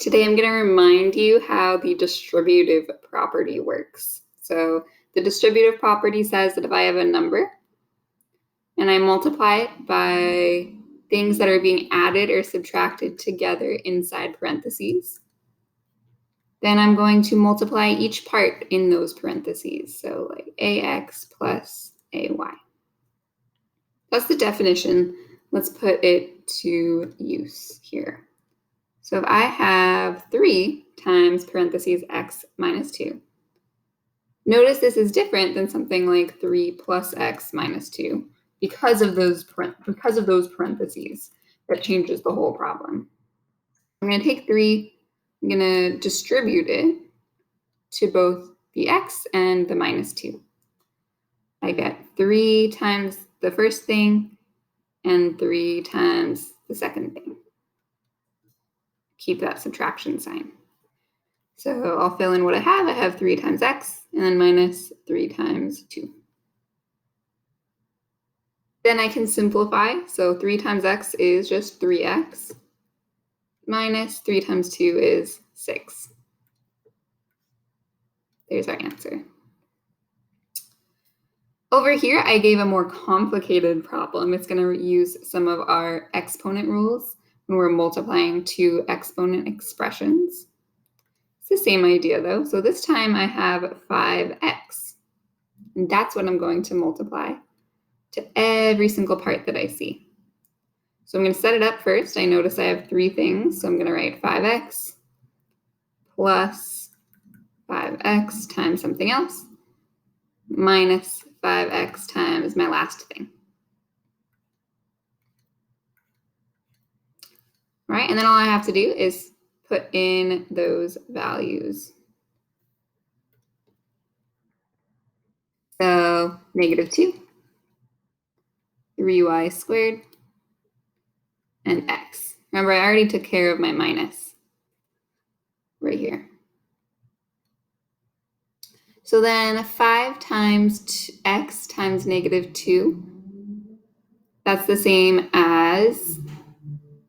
Today I'm going to remind you how the distributive property works. So the distributive property says that if I have a number and I multiply it by things that are being added or subtracted together inside parentheses, then I'm going to multiply each part in those parentheses. So like ax plus ay. That's the definition. Let's put it to use here. So if I have 3 times parentheses x minus 2, notice this is different than something like 3 plus x minus 2 because of those parentheses. That changes the whole problem. I'm going to take 3, I'm going to distribute it to both the x and the minus 2. I get 3 times the first thing and 3 times the second thing. Keep that subtraction sign. So I'll fill in what I have. I have 3 times x and then minus 3 times 2. Then I can simplify. So 3 times x is just 3x. Minus 3 times 2 is 6. There's our answer. Over here, I gave a more complicated problem. It's going to use some of our exponent rules when we're multiplying two exponent expressions. It's the same idea though. So this time I have 5x, and that's what I'm going to multiply to every single part that I see. So I'm going to set it up first. I notice I have 3 things, so I'm going to write 5x plus 5x times something else minus 5x times my last thing. All right, and then all I have to do is put in those values. So -2, 3y squared, and x. Remember, I already took care of my minus right here. So then 5 times x times -2, that's the same as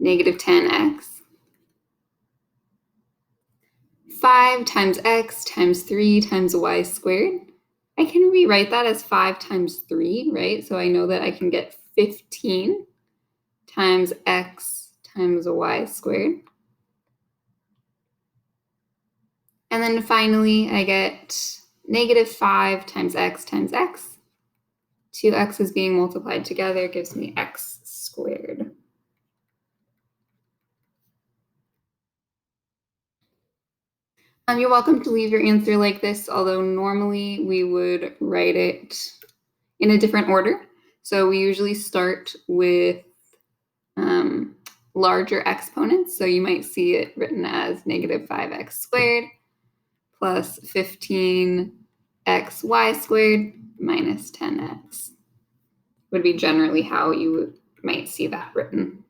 -10x. 5 times x times 3 times y squared. I can rewrite that as 5 times 3, right? So I know that I can get 15 times x times y squared. And then finally, I get -5 times x times x. 2 x's being multiplied together gives me x squared. You're welcome to leave your answer like this, although normally we would write it in a different order. So we usually start with larger exponents. So you might see it written as -5x squared plus 15xy squared minus 10x would be generally how you might see that written.